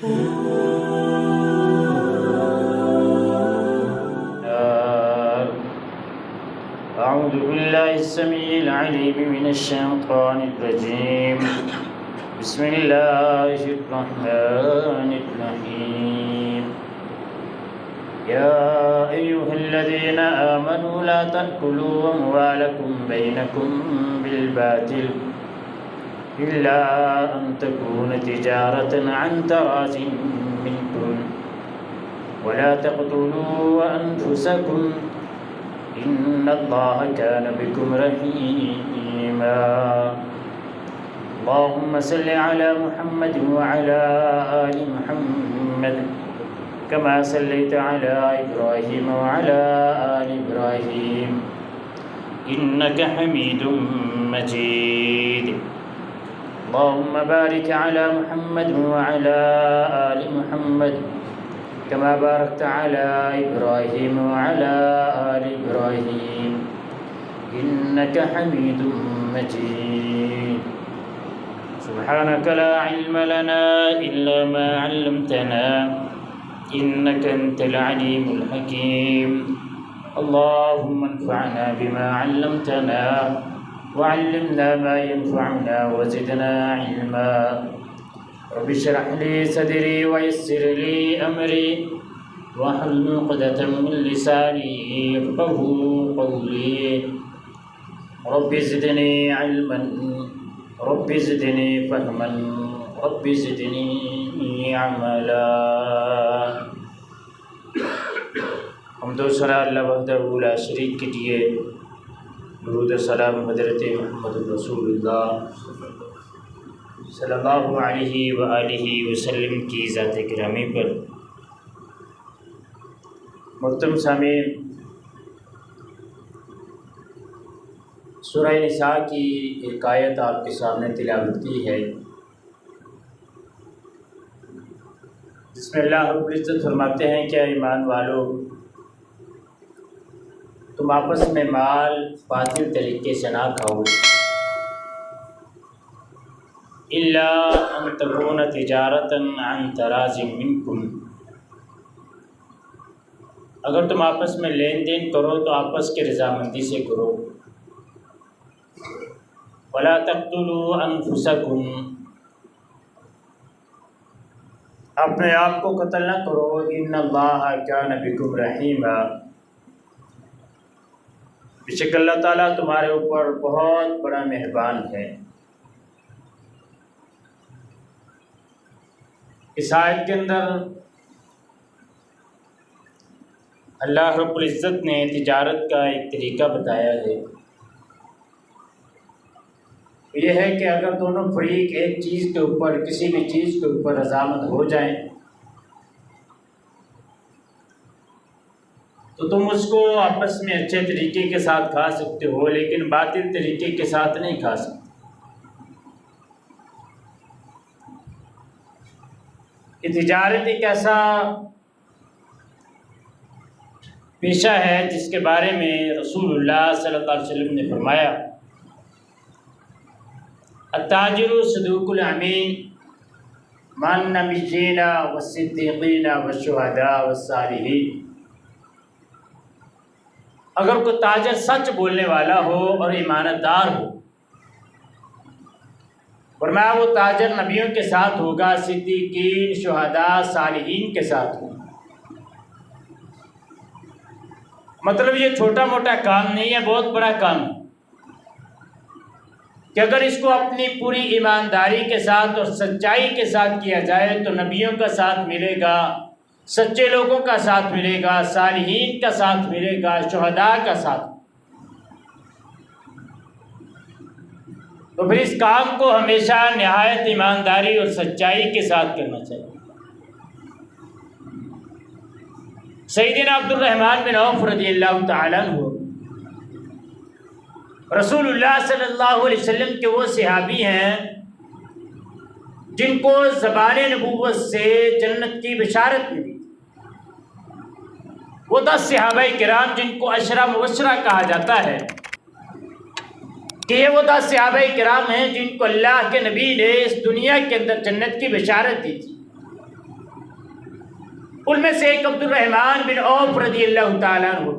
أعوذ بالله السميع العليم من الشيطان الرجيم. بسم الله الرحمن الرحيم. يا أيها الذين آمنوا لا تأكلوا أموالكم بينكم بالباطل إلا أن تكون تجارة عن تراض منكم ولا تقتلوا أنفسكم إن الله كان بكم رحيما. اللهم صل على محمد وعلى آل محمد كما صليت على إبراهيم وعلى آل إبراهيم إنك حميد مجيد. اللهم بارك على محمد وعلى آل محمد كما باركت على إبراهيم وعلى آل إبراهيم إنك حميد مجيد. سبحانك لا علم لنا إلا ما علمتنا إنك أنت العليم الحكيم. اللهم انفعنا بما علمتنا وعلمنا ما ينفعنا وزدنا علما. رب اشرح لي صدري ويسر لي أمري واحلل عقدة من لساني يفقهوا قولي. رب زدني علما رب زدني فهما رب زدني عملا. حمد و ثنا اللہ وحدہ لا شریک کے لیے، درود و سلام حضرت محمد رسول اللہ صلی اللہ علیہ وآلہ وسلم کی ذات گرامی پر. محترم سامعین، سورہ نساء کی ایک آیت آپ کے سامنے تلاوت کی ہے، جس میں اللہ رب العزت فرماتے ہیں کہ ایمان والو، تم آپس میں مال باطل طریقے سے نہ کھاؤ، الا ان تکون تجارتا عن تراض منکم، اگر تم آپس میں لین دین کرو تو آپس کی رضامندی سے کرو. ولا تقتلوا انفسکم، اپنے آپ کو قتل نہ کرو. ان اللہ کان بکم رحیما، بے شک اللہ تعالیٰ تمہارے اوپر بہت بڑا مہربان ہے. اس آیت کے اندر اللہ رب العزت نے تجارت کا ایک طریقہ بتایا ہے. یہ ہے کہ اگر دونوں فریق ایک چیز کے اوپر، کسی بھی چیز کے اوپر رضامند ہو جائیں تو تم اس کو آپس میں اچھے طریقے کے ساتھ کھا سکتے ہو، لیکن باطل طریقے کے ساتھ نہیں کھا سکتے. یہ تجارت ایک ایسا پیشہ ہے جس کے بارے میں رسول اللہ صلی اللہ علیہ وسلم نے فرمایا، التاجر صدوق الامین مع النبیین والصدیقین والشہداء والصالحین. اگر کوئی تاجر سچ بولنے والا ہو اور امانت دار ہو، فرمایا وہ تاجر نبیوں کے ساتھ ہوگا، صدیقین، شہداء، صالحین کے ساتھ ہوگا. مطلب یہ چھوٹا موٹا کام نہیں ہے، بہت بڑا کام ہے کہ اگر اس کو اپنی پوری ایمانداری کے ساتھ اور سچائی کے ساتھ کیا جائے تو نبیوں کا ساتھ ملے گا، سچے لوگوں کا ساتھ ملے گا، صالحین کا ساتھ ملے گا، شہداء کا ساتھ. تو پھر اس کام کو ہمیشہ نہایت ایمانداری اور سچائی کے ساتھ کرنا چاہیے. سیدنا عبد الرحمن بن عوف رضی اللہ تعالیٰ عنہ رسول اللہ صلی اللہ علیہ وسلم کے وہ صحابی ہیں جن کو زبان نبوت سے جنت کی بشارت ملی. وہ 10 صحابہ کرام جن کو عشرہ مبشرہ کہا جاتا ہے کہ یہ وہ 10 صحابہ کرام ہیں جن کو اللہ کے نبی نے اس دنیا کے اندر جنت کی بشارت دی تھی. ان میں سے ایک عبد الرحمن بن عوف رضی اللہ تعالیٰ عنہ۔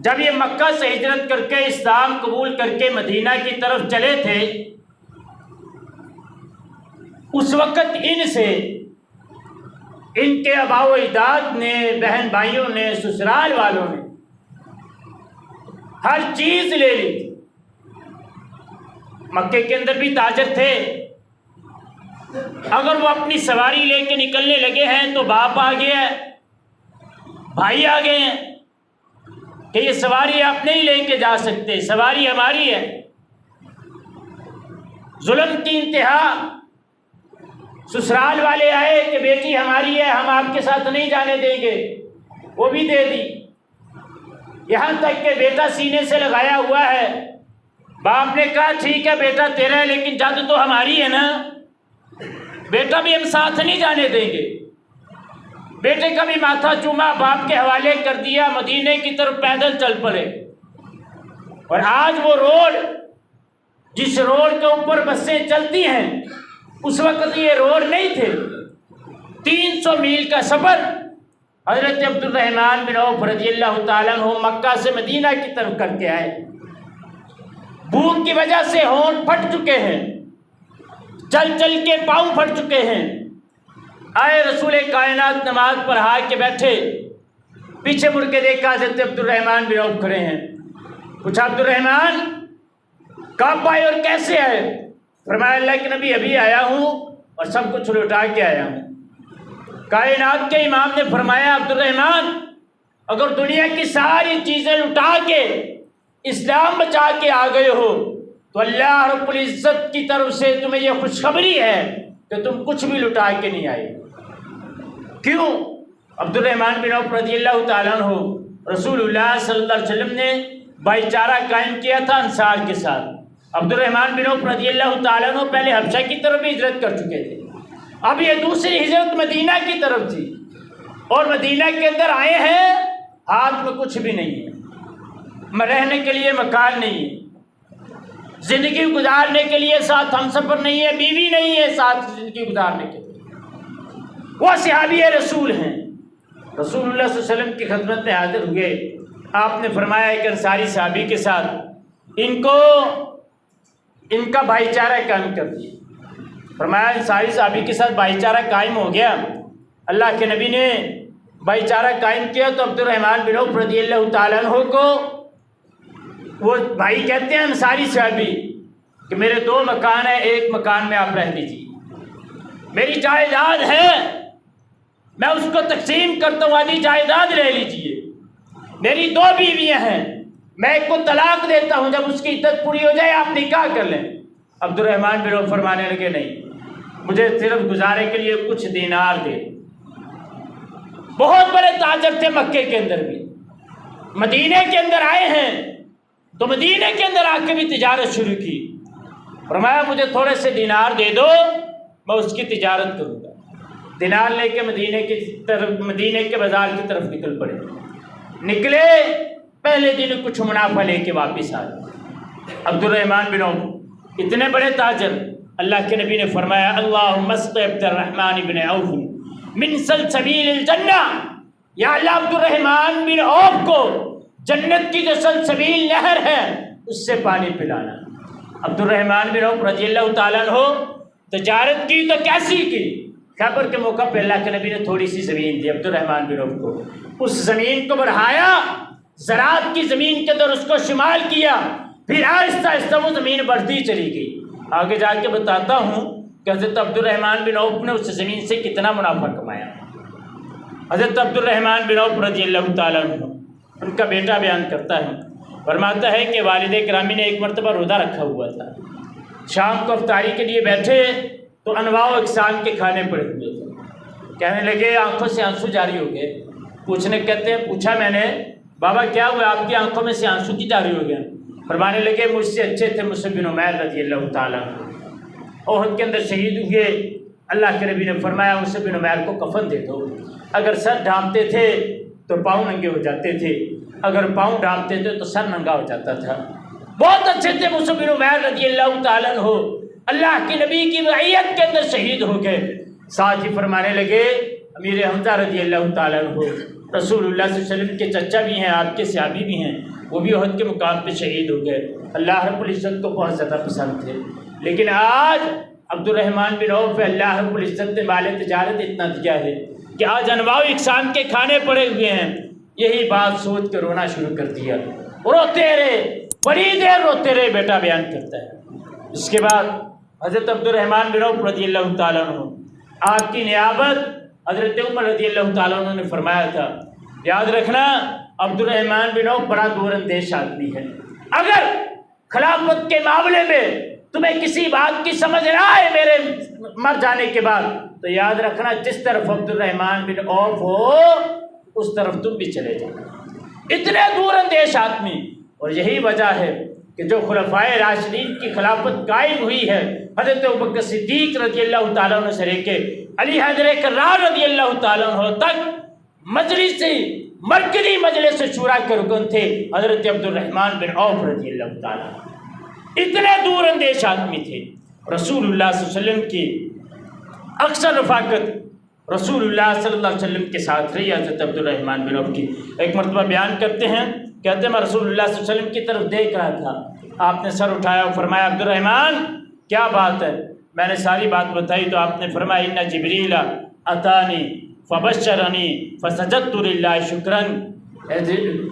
جب یہ مکہ سے ہجرت کر کے اسلام قبول کر کے مدینہ کی طرف چلے تھے، اس وقت ان سے ان کے آباء و اجداد نے، بہن بھائیوں نے، سسرال والوں نے ہر چیز لے لی تھی۔ مکے کے اندر بھی تاجر تھے، اگر وہ اپنی سواری لے کے نکلنے لگے ہیں تو باپ آ گیا ہے، بھائی آ گئے ہیں کہ یہ سواری آپ نہیں لے کے جا سکتے، سواری ہماری ہے۔ ظلم کی انتہا، سسرال والے آئے کہ بیٹی ہماری ہے، ہم آپ کے ساتھ نہیں جانے دیں گے، وہ بھی دے دی۔ یہاں تک کہ بیٹا سینے سے لگایا ہوا ہے، باپ نے کہا ٹھیک ہے بیٹا تیرا ہے، لیکن جد تو ہماری ہے نا، بیٹا بھی ہم ساتھ نہیں جانے دیں گے۔ بیٹے کا بھی ماتھا چوما، باپ کے حوالے کر دیا، مدینے کی طرف پیدل چل پڑے۔ اور آج وہ روڈ، جس روڈ کے اوپر بسیں چلتی ہیں، اس وقت یہ روڈ نہیں تھے۔ 300 میل کا سفر حضرت عبد الرحمن بن عوف رضی اللہ تعالیٰ عنہ مکہ سے مدینہ کی طرف کر کے آئے۔ بھوک کی وجہ سے ہونٹ پھٹ چکے ہیں، چل چل کے پاؤں پھٹ چکے ہیں۔ آئے رسول کائنات نماز پڑھا کے بیٹھے، پیچھے مڑ کے دیکھا حضرت عبد الرحمن بن عوف کھڑے ہیں۔ پوچھا عبد الرحمن کب آئے اور کیسے آئے؟ فرمایا اللہ کے نبی ابھی آیا ہوں اور سب کچھ لوٹا کے آیا ہوں۔ کائنات کے امام نے فرمایا عبد الرحمن اگر دنیا کی ساری چیزیں لٹا کے اسلام بچا کے آ گئے ہو تو اللہ رب العزت کی طرف سے تمہیں یہ خوشخبری ہے کہ تم کچھ بھی لٹا کے نہیں آئے۔ کیوں؟ عبد الرحمن بن عوف رضی اللہ تعالیٰ عنہ رسول اللہ صلی اللہ علیہ وسلم نے بھائی چارہ قائم کیا تھا انصار کے ساتھ۔ عبد الرحمن بن عوف رضی اللہ تعالیٰ عنہ پہلے حبشہ کی طرف بھی ہجرت کر چکے تھے، اب یہ دوسری ہجرت مدینہ کی طرف تھی، اور مدینہ کے اندر آئے ہیں، ہاتھ میں کچھ بھی نہیں ہے، رہنے کے لیے مکان نہیں ہے، زندگی گزارنے کے لیے ساتھ ہم سفر نہیں ہے، بیوی نہیں ہے ساتھ زندگی گزارنے کے لیے۔ وہ صحابی رسول ہیں، رسول اللہ صلی اللہ علیہ وسلم کی خدمت میں حاضر ہوئے۔ آپ نے فرمایا ایک انصاری صحابی کے ساتھ ان کا بھائی چارہ قائم کر دیا۔ فرمایا انصاری صحابی کے ساتھ بھائی چارہ قائم ہو گیا۔ اللہ کے نبی نے بھائی چارہ قائم کیا تو عبد الرحمن بن عوف رضی اللہ تعالیٰ عنہ کو وہ بھائی کہتے ہیں انصاری صحابی کہ میرے 2 مکان ہیں، ایک مکان میں آپ رہ لیجیے، میری جائیداد ہے میں اس کو تقسیم کرتا ہوں، آدھی جائیداد لے لیجیے، میری 2 بیویاں ہیں، میں ایک کو طلاق دیتا ہوں، جب اس کی عدت پوری ہو جائے آپ نکاح کر لیں۔ عبد الرحمن بن عوف فرمانے لگے نہیں، مجھے صرف گزارے کے لیے کچھ دینار دے۔ بہت بڑے تاجر تھے مکے کے اندر بھی، مدینے کے اندر آئے ہیں تو مدینے کے اندر آ کے بھی تجارت شروع کی۔ فرمایا مجھے تھوڑے سے دینار دے دو، میں اس کی تجارت کروں گا۔ دینار لے کے مدینے کے بازار کی طرف نکل پڑے۔ نکلے پہلے دن کچھ منافع لے کے واپس آئے۔ عبد الرحمن بن عوف اتنے بڑے تاجر، اللہ کے نبی نے فرمایا اللہم اسق عبد الرحمن بن عوف من سلسبیل الجنہ، یا اللہ عبد الرحمن بن عوف کو جنت کی جو سلسبیل نہر ہے اس سے پانی پلانا۔ عبد الرحمن بن عوف رضی اللہ تعالیٰ عنہ تجارت کی تو کیسی کی؟ خیبر کے موقع پہ اللہ کے نبی نے تھوڑی سی زمین دی عبد الرحمن بن عوف کو، اس زمین کو بڑھایا، زراعت کی زمین کے اندر اس کو شمال کیا، پھر آہستہ آہستہ وہ زمین بڑھتی چلی گئی۔ آگے جا کے بتاتا ہوں کہ حضرت عبد الرحمن بن عوف نے اس زمین سے کتنا منافع کمایا۔ حضرت عبد الرحمن بن عوف رضی اللہ تعالیٰ عنہ ان کا بیٹا بیان کرتا ہے، فرماتا ہے کہ والد گرامی نے ایک مرتبہ روزہ رکھا ہوا تھا، شام کو افطاری کے لیے بیٹھے تو انواع و اقسام کے کھانے پڑے ہوئے تھے، کہنے لگے آنکھوں سے آنسو جاری ہو گئے۔ پوچھا میں نے بابا کیا ہوا آپ کی آنکھوں میں سے آنسو کی جاری ہو گیا؟ فرمانے لگے مجھ سے اچھے تھے مصعب بن عمیر رضی اللہ تعالیٰ احد کے اندر شہید ہوئے۔ اللہ کے نبی نے فرمایا مصعب بن عمیر کو کفن دے دو۔ اگر سر ڈھانپتے تھے تو پاؤں ننگے ہو جاتے تھے، اگر پاؤں ڈھانپتے تھے تو سر ننگا ہو جاتا تھا۔ بہت اچھے تھے مصعب بن عمیر رضی اللہ تعالیٰ عنہ، اللہ کے نبی کی رعیت کے اندر شہید ہو گئے۔ ساتھ ہی فرمانے لگے امیر حمزہ رضی اللہ تعالیٰ عنہ رسول اللہ صلی اللہ علیہ وسلم کے چچا بھی ہیں، آپ کے صحابی بھی ہیں، وہ بھی احد کے مقام پہ شہید ہو گئے، اللہ رب العزت کو بہت زیادہ پسند تھے۔ لیکن آج عبد الرحمن بن عوف اللہ رب العزت نے مال تجارت اتنا دیا ہے کہ آج انواع و اقسام کے کھانے پڑے ہوئے ہیں۔ یہی بات سوچ کے رونا شروع کر دیا، روتے رہے، بڑی دیر روتے رہے، بیٹا بیان کرتا ہے۔ اس کے بعد حضرت عبد الرحمن بن عوف رضی اللہ تعالیٰ عنہ، آپ کی نیابت حضرت عمر رضی اللہ تعالیٰ عنہ نے فرمایا تھا، یاد رکھنا عبد الرحمن بن عوف بڑا دور اندیش آدمی ہے، اگر خلافت کے معاملے میں تمہیں کسی بات کی سمجھ نہ آئے میرے مر جانے کے بعد تو یاد رکھنا جس طرف عبد الرحمن بن عوف ہو اس طرف تم بھی چلے جانا۔ اتنے دور اندیش آدمی، اور یہی وجہ ہے کہ جو خلفائے راشدین کی خلافت قائم ہوئی ہے، حضرت ابوبکر صدیق رضی اللہ تعالیٰ عنہ سے لے کے علی حیدر کرار رضی اللہ تعالیٰ عنہ تک مرکزی مجلس شورا کے رکن تھے حضرت عبد الرحمن بن عوف رضی اللہ تعالیٰ عنہ۔ اتنے دور اندیش آدمی تھے۔ رسول اللہ صلی اللہ علیہ وسلم کی اکثر رفاقت رسول اللہ صلی اللہ علیہ وسلم کے ساتھ رہی حضرت عبد الرحمن بن عوف کی۔ ایک مرتبہ بیان کرتے ہیں، کہتے ہیں میں رسول اللہ صلی اللہ علیہ وسلم کی طرف دیکھ رہا تھا، آپ نے سر اٹھایا اور فرمایا عبد الرحمن کیا بات ہے؟ میں نے ساری بات بتائی تو آپ نے فرمایا ان جبریل اتانی فبشرنی فسجدت للہ شکرن،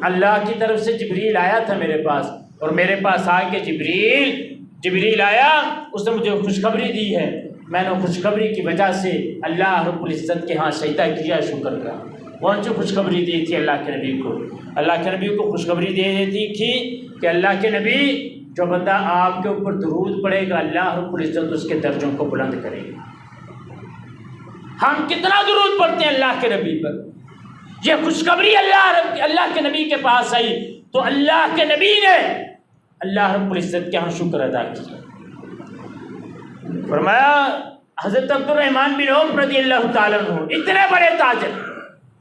اللہ کی طرف سے جبریل آیا تھا میرے پاس، اور میرے پاس آ کے جبریل آیا، اس نے مجھے خوشخبری دی ہے، میں نے خوشخبری کی وجہ سے اللہ رب العزت کے ہاں سجدہ کیا شکر کا۔ کون سی خوشخبری دی تھی اللہ کے نبی کو؟ اللہ کے نبی کو خوشخبری دے دیتی تھی کہ اللہ کے نبی جو بندہ آپ کے اوپر درود پڑے گا اللہ رب العزت اس کے درجوں کو بلند کرے گا۔ ہم کتنا درود پڑھتے ہیں اللہ کے نبی پر، یہ خوشخبری اللہ کے نبی کے پاس آئی تو اللہ کے نبی نے اللہ رب العزت کے ہاں شکر ادا کیا۔ فرمایا حضرت عبد الرحمن بن عوف رضی اللہ تعالیٰ عنہ اتنے بڑے تاجر،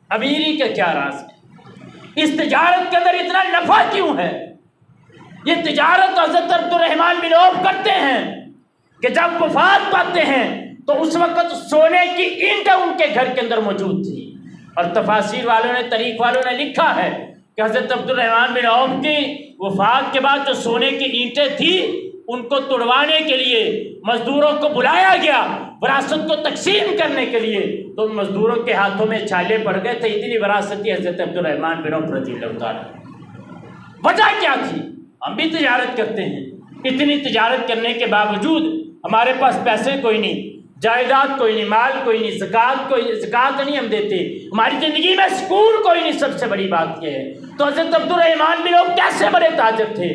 امیری کا کیا راز ہے؟ اس تجارت کے اندر اتنا نفع کیوں ہے؟ یہ تجارت حضرت عبد الرحمن بن عوف کرتے ہیں کہ جب وفات پاتے ہیں تو اس وقت سونے کی اینٹیں ان کے گھر کے اندر موجود تھی، اور تفاسیر والوں نے، تاریخ والوں نے لکھا ہے کہ حضرت عبد الرحمن بن عوف کی وفات کے بعد جو سونے کی اینٹیں تھیں ان کو توڑوانے کے لیے مزدوروں کو بلایا گیا وراثت کو تقسیم کرنے کے لیے، تو ان مزدوروں کے ہاتھوں میں چھالے پڑ گئے تھے، اتنی وراثت تھی حضرت عبد الرحمن بن عوف رضی اللہ تعالیٰ۔ وجہ کیا تھی؟ ہم بھی تجارت کرتے ہیں، اتنی تجارت کرنے کے باوجود ہمارے پاس پیسے کوئی نہیں، جائیداد کوئی نہیں، مال کوئی نہیں، زکوٰۃ نہیں ہم دیتے، ہماری زندگی میں سکون کوئی نہیں۔ سب سے بڑی بات یہ ہے تو حضرت عبد الرحمن بن عوف کیسے بڑے تاجر تھے،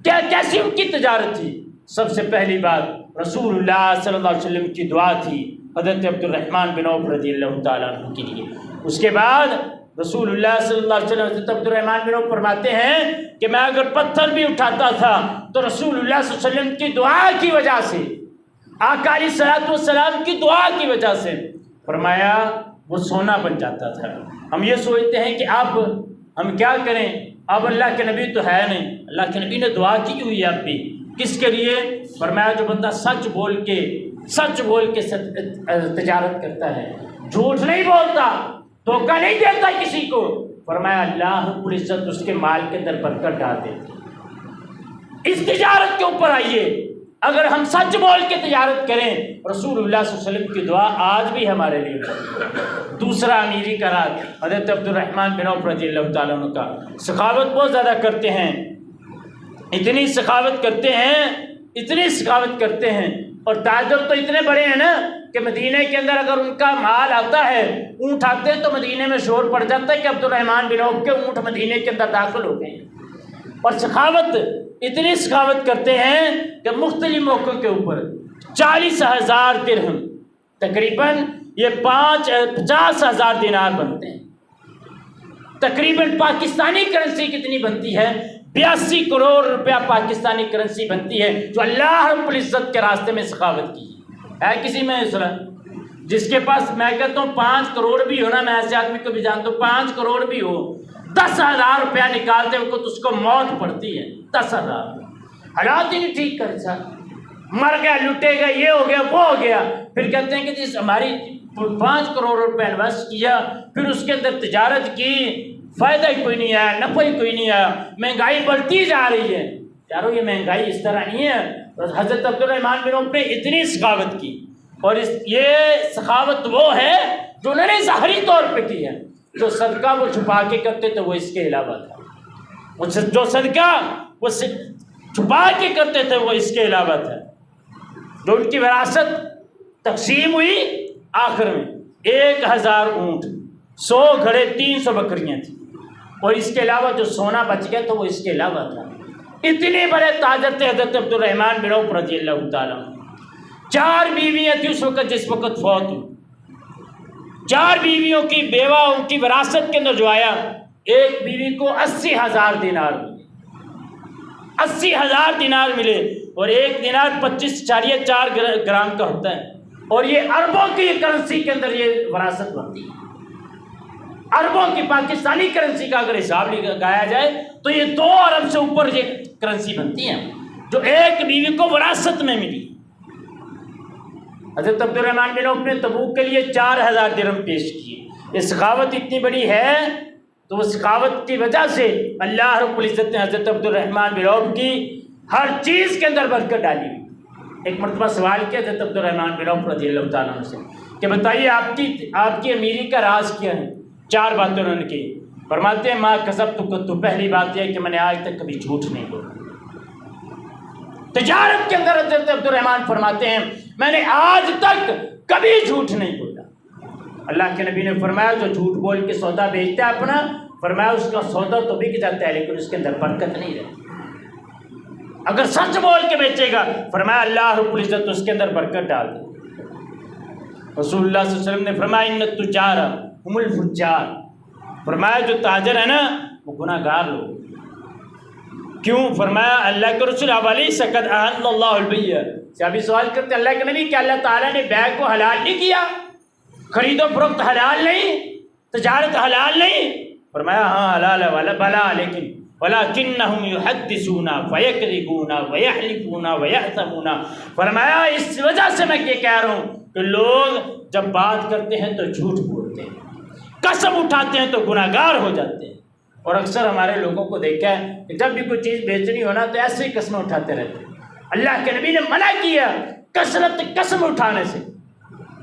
کیسی ان کی تجارت تھی؟ سب سے پہلی بات رسول اللہ صلی اللہ علیہ وسلم کی دعا تھی حضرت عبد الرحمن بن عوف رضی اللہ تعالیٰ عنہ کے لیے۔ اس کے بعد رسول اللہ صلی اللہ علیہ وسلم حضرت عبد الرحمن بن عوف فرماتے ہیں کہ میں اگر پتھر بھی اٹھاتا تھا تو رسول اللہ صلی اللہ علیہ وسلم کی دعا کی وجہ سے، آقا علیہ الصلوۃ والسلام کی دعا کی وجہ سے فرمایا وہ سونا بن جاتا تھا۔ ہم یہ سوچتے ہیں کہ اب ہم کیا کریں، اب اللہ کے نبی تو ہے نہیں، اللہ کے نبی نے دعا کی ہوئی ہے اب بھی، کس کے لیے؟ فرمایا جو بندہ سچ بول کے تجارت کرتا ہے، جھوٹ نہیں بولتا، دھوکہ نہیں دیتا کسی کو، فرمایا اللہ رب العزت اس کے مال کے اندر برکت ڈال دیتی۔ اس تجارت کے اوپر آئیے، اگر ہم سچ بول کے تجارت کریں، رسول اللہ صلی اللہ علیہ وسلم کی دعا آج بھی ہمارے لیے۔ دوسرا امیری کا راز حضرت عبد الرحمن بن عوف رضی اللہ تعالیٰ عنہ کا، سخاوت بہت زیادہ کرتے ہیں، اتنی سخاوت کرتے ہیں، اور تاجر تو اتنے بڑے ہیں نا کہ مدینے کے اندر اگر ان کا مال آتا ہے، اونٹ آتے ہیں تو مدینے میں شور پڑ جاتا ہے کہ عبد الرحمن بن عوف کے اونٹ مدینے کے اندر داخل ہو گئے ہیں۔ اور اتنی سخاوت کرتے ہیں کہ مختلف موقعوں کے اوپر 40,000 درہم، تقریباً یہ 50,000 دینار بنتے ہیں، تقریباً پاکستانی کرنسی کتنی بنتی ہے؟ 82 کروڑ روپیہ پاکستانی کرنسی بنتی ہے، جو اللہ رب العزت کے راستے میں سخاوت کی ہے کسی میں اس طرح؟ جس کے پاس میں کہتا ہوں 5 کروڑ بھی ہو نا، میں ایسے آدمی کو بھی جانتا ہوں 5 کروڑ بھی ہو، 10,000 روپیہ نکالتے وقت اس کو موت پڑتی ہے۔ 10,000 حالات ہی نہیں ٹھیک کر سکتا، مر گیا، لٹے گئے، یہ ہو گیا، وہ ہو گیا. پھر کہتے ہیں کہ جس ہماری 5 کروڑ روپے انویسٹ کیا، پھر اس کے اندر تجارت کی، فائدہ ہی کوئی نہیں آیا، نفع ہی کوئی نہیں آیا، مہنگائی بڑھتی جا رہی ہے. یارو یہ مہنگائی اس طرح نہیں ہے. حضرت عبد الرحمن بن عوف نے اتنی سخاوت کی، اور یہ سخاوت وہ ہے جو انہوں نے ظاہری طور پہ کی ہے. جو صدقہ وہ چھپا کے کرتے تھے وہ اس کے علاوہ تھا، جو صدقہ وہ چھپا کے کرتے تھے وہ اس کے علاوہ تھا. جو ان کی وراثت تقسیم ہوئی آخر میں 1000 اونٹ، 100 گھڑے، 300 بکریاں تھیں، اور اس کے علاوہ جو سونا بچ گیا تو وہ اس کے علاوہ تھا. اتنے بڑے تاجر تھے حضرت عبد الرحمن بن عوف رضی اللہ تعالیٰ. 4 بیویاں تھیں اس وقت جس وقت فوت ہوئی. 4 بیویوں کی بیوہ ان کی وراثت کے اندر جو آیا، ایک بیوی کو 80,000 دینار ملے، 80,000 دینار ملے، اور ایک دینار 25.4 گرام کا ہوتا ہے. اور یہ اربوں کی کرنسی کے اندر یہ وراثت بنتی ہے. اربوں کی پاکستانی کرنسی کا اگر حساب لگایا جائے تو یہ 2 ارب سے اوپر یہ کرنسی بنتی ہے جو ایک بیوی کو وراثت میں ملی. حضرت عبد الرحمن بن عوف نے تبوک کے لیے 4000 درہم پیش کیے. یہ سخاوت اتنی بڑی ہے تو وہ سخاوت کی وجہ سے اللہ رب العزت نے حضرت عبد الرحمن بن عوف کی ہر چیز کے اندر برکت ڈالی. ایک مرتبہ سوال کیا حضرت عبد الرحمن بن عوف رضی اللہ تعالیٰ عنہ سے کہ بتائیے آپ کی امیری کا راز کیا ہے؟ 4 باتیں انہوں نے کی. فرماتے ہیں ما کسبت، تو پہلی بات یہ ہے کہ میں نے آج تک کبھی جھوٹ نہیں بولا. تجارت کے اندر حضرت عبد الرحمن فرماتے ہیں میں نے آج تک کبھی جھوٹ نہیں بولا. اللہ کے نبی نے فرمایا جو جھوٹ بول کے سودا بیچتا ہے اپنا، فرمایا اس کا سودا تو بک جاتا ہے لیکن اس کے اندر برکت نہیں رہتی. اگر سچ بول کے بیچے گا، فرمایا اللہ رب العزت اس کے اندر برکت ڈال دے. رسول اللہ صلی اللہ علیہ وسلم نے فرمایا ان التجار هم الفجار، فرمایا جو تاجر ہے نا وہ گناہ گار لوگ. کیوں؟ فرمایا اللہ کے رسول حوالی سکت احل اللہ البیع. صحابی سوال کرتے اللہ کے نبی کیا اللہ تعالیٰ نے بیع کو حلال نہیں کیا؟ خرید و فروخت حلال نہیں؟ تجارت حلال نہیں؟ فرمایا ہاں حلال ہے والا بلا، لیکن وَلَكِنَّهُمْ يُحَدِّثُونَ فَيَكْذِبُونَ وَيَحْلِفُونَ وَيَحْسَبُونَ. فرمایا اس وجہ سے میں یہ کہہ رہا ہوں کہ لوگ جب بات کرتے ہیں تو جھوٹ بولتے ہیں، قسم اٹھاتے ہیں تو گناہ گار ہو جاتے ہیں. اور اکثر ہمارے لوگوں کو دیکھا ہے کہ جب بھی کوئی چیز بیچنی ہونا تو ایسے ہی قسم اٹھاتے رہتے ہیں. اللہ کے نبی نے منع کیا کثرت قسم اٹھانے سے.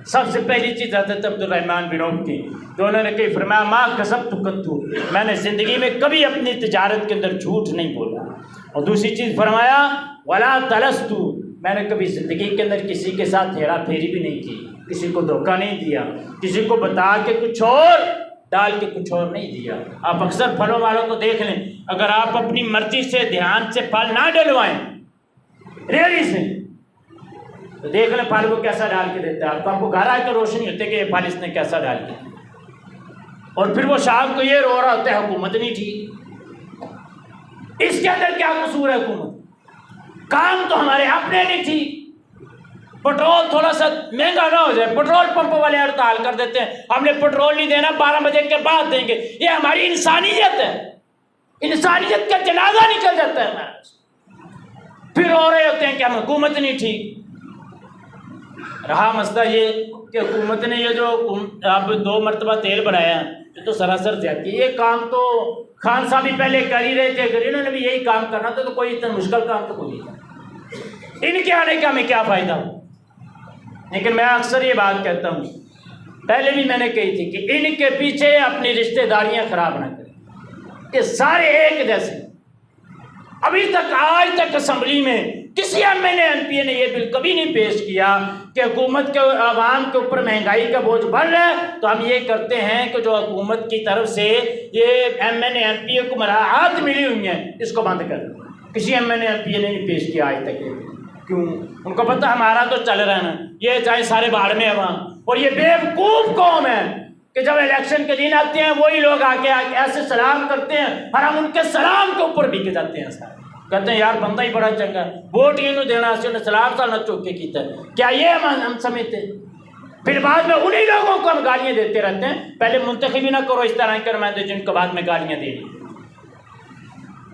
سب سے پہلی چیز حضرت عبد الرحمن بن عوف کی جو انہوں نے کہی، فرمایا ما کسبت قط، میں نے زندگی میں کبھی اپنی تجارت کے اندر جھوٹ نہیں بولا. اور دوسری چیز فرمایا ولا تلست، میں نے کبھی زندگی کے اندر کسی کے ساتھ ہیرا پھیری بھی نہیں کی، کسی کو دھوکہ نہیں دیا، کسی کو بتا کے کچھ اور ڈال کے کچھ اور نہیں دیا. آپ اکثر پھلوں والوں کو دیکھ لیں، اگر آپ اپنی مرضی سے دھیان سے پھل نہ ڈلوائیں ریڑھی سے تو دیکھ لیں پھل کو کیسا ڈال کے دیتا ہے. آپ کو گھر آ کے روشنی ہوتے کہ یہ پھل اس نے کیسا ڈال دیا. اور پھر وہ شام کو یہ رو رہا ہوتا ہے حکومت نہیں ٹھیک. اس کے اندر کیا قصور ہے حکومت؟ کام تو ہمارے اپنے نہیں ٹھیک. پٹرول تھوڑا سا مہنگا نہ ہو جائے، پٹرول پمپ والے ہڑتال کر دیتے ہیں، ہم نے پٹرول نہیں دینا، 12 بجے کے بعد دیں گے. یہ ہماری انسانیت ہے، انسانیت کا جنازہ نکل جاتا ہے ہمارا. پھر رو رہے ہوتے ہیں کہ ہم حکومت نہیں ٹھیک. رہا مسئلہ یہ کہ حکومت نے یہ جو اب 2 مرتبہ تیل بڑھایا یہ تو سراسر زیادتی ہے. یہ کام تو خان صاحب بھی پہلے کر ہی رہے تھے، اگر انہوں نے بھی یہی کام کرنا تھا تو کوئی اتنا مشکل کام تو کوئی نہیں تھا. ان کے آنے کا ہمیں کیا فائدہ ہو؟ لیکن میں اکثر یہ بات کہتا ہوں، پہلے بھی میں نے کہی تھی کہ ان کے پیچھے اپنی رشتہ داریاں خراب نہ کریں. یہ سارے ایک جیسے. ابھی تک آج تک اسمبلی میں کسی ایم پی اے نے یہ بل کبھی نہیں پیش کیا کہ حکومت کے عوام کے اوپر مہنگائی کا بوجھ بڑھ رہا ہے تو ہم یہ کرتے ہیں کہ جو حکومت کی طرف سے یہ ایم پی اے کو مراعات ملی ہوئی ہیں اس کو بند کر. کسی ایم پی اے نے نہیں پیش کیا آج تک. کیوں؟ ان کو پتہ ہمارا تو چل رہا ہے نا، یہ چاہے سارے باڑ میں عوام. اور یہ بیوقوف قوم ہے کہ جب الیکشن کے دن آتے ہیں وہی لوگ آ کے ایسے سلام کرتے ہیں اور ہم ان کے سلام کے اوپر بک جاتے ہیں. سارے کہتے ہیں یار بندہ ہی بڑا چنگا ہے، ووٹ یہ نہیں دینا سے سلام سال نہ چوک کے کیتا ہے. کیا یہ ہم سمجھتے ہیں؟ پھر بعد میں انہی لوگوں کو ہم گالیاں دیتے رہتے ہیں. پہلے منتخب ہی نہ کرو اس طرح کے نمائندے جن کو بعد میں گالیاں دیں.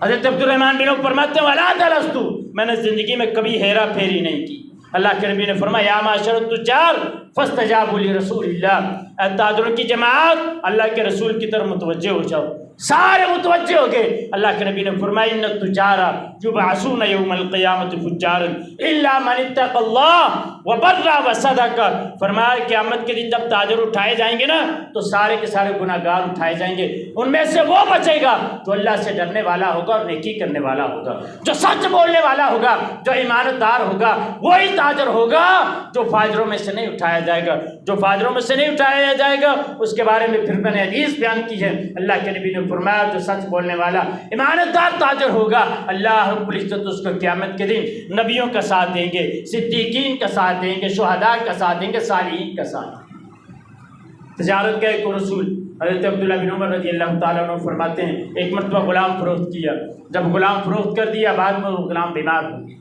حضرت عبد الرحمن بن عوف فرماتے ہیں ولا تلست، میں نے زندگی میں کبھی ہیرا پھیری نہیں کی۔ اللہ کے نبی نے فرمایا یا معاشر التجار فاستجابوا لرسول اللہ، اے تاجروں کی جماعت اللہ کے رسول کی طرف متوجہ ہو جاؤ۔ سارے متوجہ ہو گئے۔ اللہ کے نبی نے فرمایا ان التجار یبعثون یوم القیامۃ فجارا الا من اتقى اللہ وبر وصدق۔ فرمایا قیامت کے دن جب تاجر اٹھائے جائیں گے نا تو سارے کے سارے گناہگار اٹھائے جائیں گے، ان میں سے وہ بچے گا جو اللہ سے ڈرنے والا ہوگا اور نیکی کرنے والا ہوگا، جو سچ بولنے والا ہوگا، جو ایمانت دار ہوگا، وہی تاجر ہوگا جو فاجروں میں سے نہیں اٹھایا جائے گا۔ جو فاجروں میں سے نہیں اٹھایا جائے گا اس کے بارے میں پھر میں نے حدیث بیان کی ہے۔ اللہ کے نبی نے فرمایا جو سچ بولنے والا ایمانت دار تاجر ہوگا اللہ رب العزت اس کو قیامت کے دن نبیوں کا ساتھ دیں گے، صدیقین کا ساتھ دیں گے، شہداء کا ساتھ دیں گے، صالحین کا ساتھ دیں گے۔ تجارت کا ایک رسول حضرت عبداللہ بن عمر رضی اللہ تعالیٰ عنہ فرماتے ہیں ایک مرتبہ غلام فروخت کیا، جب غلام فروخت کر دیا بعد میں وہ غلام بیمار ہو گیا۔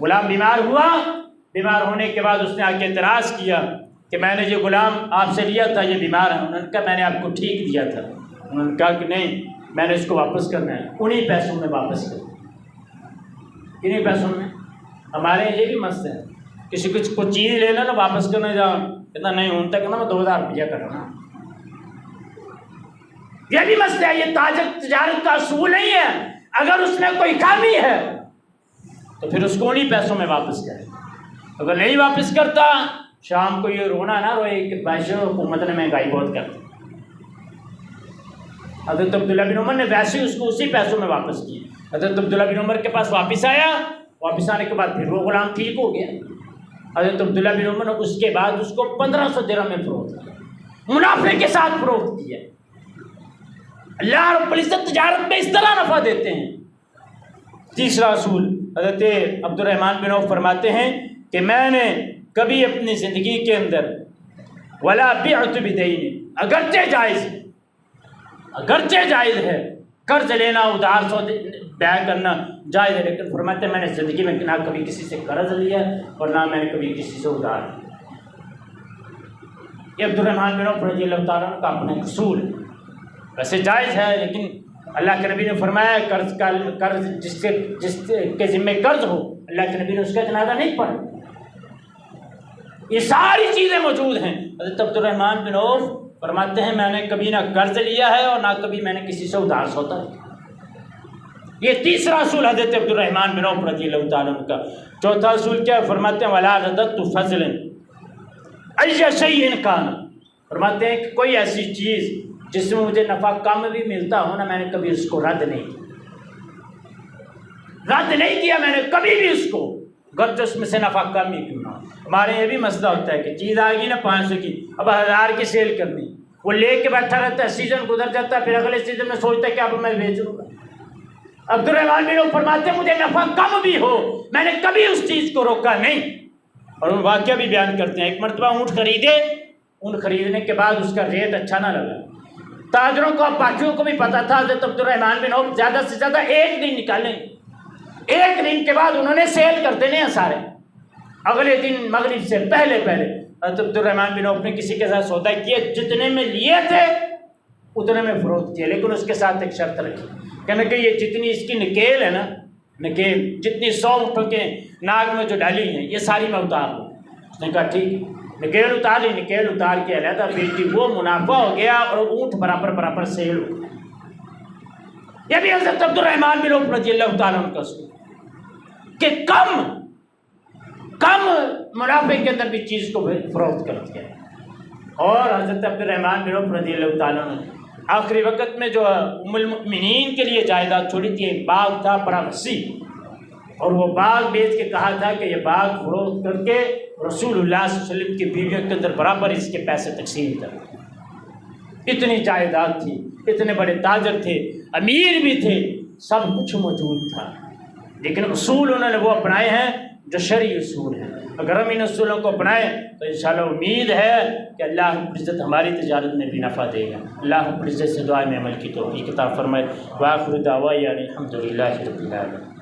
غلام بیمار ہوا، بیمار ہونے کے بعد اس نے آ کے اعتراض کیا کہ میں نے جو غلام آپ سے لیا تھا یہ بیمار ہے۔ انہوں نے کہا میں نے آپ کو ٹھیک دیا تھا۔ انہوں نے کہا کہ نہیں میں نے اس کو واپس کرنا ہے، انہی پیسوں میں واپس کرنا ہے، انہی پیسوں میں۔ ہمارے یہ بھی مست ہے، کسی کو چیز لینا نا واپس کرنا جاؤ کہتا نہیں ان تک نا میں 2000 روپیہ کرنا، یہ بھی مست ہے۔ یہ تجارت کا اصول نہیں ہے۔ اگر اس میں کوئی خامی ہے تو پھر اس کو انہی پیسوں میں واپس کرے، اگر نہیں واپس کرتا شام کو یہ رونا نہ روئے کہ پیسے حکومت نے مہنگائی بہت کر دی۔ حضرت عبداللہ بن عمر نے ویسے اس کو اسی پیسوں میں واپس کیا۔ حضرت عبداللہ بن عمر کے پاس واپس آیا، واپس آنے کے بعد پھر وہ غلام ٹھیک ہو گیا۔ حضرت عبداللہ بن عمر نے اس کے بعد اس کو 1500 درہم میں فروخت کیا، منافع کے ساتھ فروخت کیا۔ اللہ رب العزت تجارت میں اس طرح نفع دیتے ہیں۔ تیسرا اصول حضرت عبد الرحمن بن عوف فرماتے ہیں کہ میں نے کبھی اپنی زندگی کے اندر ولا بعت بدین، اگرچہ جائز ہے قرض لینا، ادھار سو بیع کرنا جائز ہے، لیکن فرماتے ہیں میں نے زندگی میں نہ کبھی کسی سے قرض لیا اور نہ میں نے کبھی کسی سے ادھار لیا۔ یہ عبد الرحمن بن عوف رضی اللہ تعالیٰ عنہ کا اپنا اصول ہے۔ ویسے جائز ہے لیکن اللہ کے نبی نے فرمایا قرض جس کے ذمہ قرض ہو اللہ کے نبی نے اس کا جنازہ نہیں پڑھا۔ یہ ساری چیزیں موجود ہیں۔ حضرت عبد الرحمن بن عوف فرماتے ہیں میں نے کبھی نہ قرض لیا ہے اور نہ کبھی میں نے کسی سے ادھار سودا لیا۔ یہ تیسرا اصول حضرت عبد الرحمن بن عوف رضی اللہ تعالیٰ عنہ کا۔ چوتھا اصول کیا ہے؟ فرماتے ہیں ولا رددت فضل ای شیء کان، فرماتے ہیں کہ کوئی ایسی چیز جس میں مجھے نفع کم بھی ملتا ہو نا میں نے کبھی اس کو رد نہیں کیا میں نے کبھی بھی اس کو، گرچہ اس میں سے نفع کم ہی کیوں نہ ہو۔ ہمارے یہ بھی مسئلہ ہوتا ہے کہ چیز آ گئی نا 500 کی، اب 1000 کی سیل کرنی، وہ لے کے بیٹھا رہتا ہے، سیزن گزر جاتا ہے، پھر اگلے سیزن میں سوچتا ہے کہ اب میں بیچ لوں گا۔ عبد الرحمن بن عوف فرماتے ہیں مجھے نفع کم بھی ہو میں نے کبھی اس چیز کو روکا نہیں۔ اور ان واقعہ بھی بیان کرتے ہیں، ایک مرتبہ اونٹ خریدے، اونٹ خریدنے کے بعد اس کا ریٹ اچھا نہ لگا، تاجروں کو اور باقیوں کو بھی پتا تھا حضرت عبد الرحمن بن عوف زیادہ سے زیادہ 1 دن نکالیں، 1 دن کے بعد انہوں نے سیل کر دینے ہیں سارے۔ اگلے دن مغرب سے پہلے حضرت عبد الرحمن بن عوف نے کسی کے ساتھ سودا کیا، جتنے میں لیے تھے اتنے میں فروخت کیا، لیکن اس کے ساتھ ایک شرط رکھی، کہنے کہ یہ جتنی اس کی نکیل ہے نا، نکیل جتنی 100 اونٹوں کے ناک میں جو ڈالی ہیں یہ ساری میں اتار لوں۔ اس نے کہا ٹھیک، نکیل اتار لی، نکیل اتار کے علیحدہ بیچ دی، وہ منافع ہو گیا اور اونٹ برابر سیل ہو گیا۔ یہ بھی حضرت عبد الرحمن بن عوف رضی اللہ تعالیٰ عنہ کا اصول کہ کم منافع کے اندر بھی چیز کو فروخت کر دیا۔ اور حضرت عبد الرحمن بن عوف رضی اللہ تعالیٰ عنہ آخری وقت میں جو ام المؤمنین کے لیے جائیداد چھوڑی تھی، ایک باغ تھا بڑا وسیع، اور وہ باغ بیچ کے کہا تھا کہ یہ باغ فروخت کر کے رسول اللہ صلی اللہ علیہ وسلم کی بیویوں کے اندر برابر اس کے پیسے تقسیم کر۔ اتنی جائیداد تھی، اتنے بڑے تاجر تھے، امیر بھی تھے، سب کچھ موجود تھا، لیکن اصول انہوں نے وہ اپنائے ہیں جو شرعی اصول ہیں۔ اگر ہم ان اصولوں کو اپنائیں تو انشاءاللہ امید ہے کہ اللہ رب العزت ہماری تجارت میں بھی نفع دے گا۔ اللہ رب العزت سے دعا میں عمل کی توفیق عطا فرمائے۔ وآخر دعوانا الحمد للہ رب العالمین۔